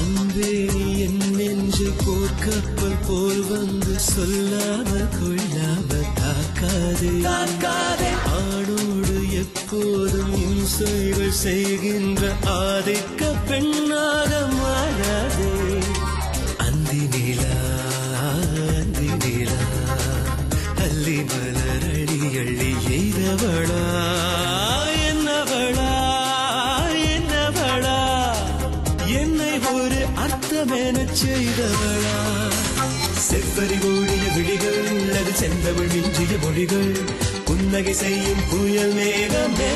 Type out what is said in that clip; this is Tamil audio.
அன்பே என் நெஞ்சு போர்க்கப்பல் போல் வந்து சொல்லாமல் கொள்ளாமல் தாக்காதே ஆணோடு எப்போதும் இம்சைகள் செய்கின்ற ஆதிக்க பெண்ணாக மாறாதே. அந்தி நிலா அள்ளி மலரடி அள்ளி எய்தவளா என்னவளா என்னை ஒரு அர்த்தமென செய்தவளா. செவ்வரி ஓடிய விழிகள் அது செந்தமிழ் மிஞ்சிய மொழிகள் புன்னகை செய்யும் புயல் மேகமே.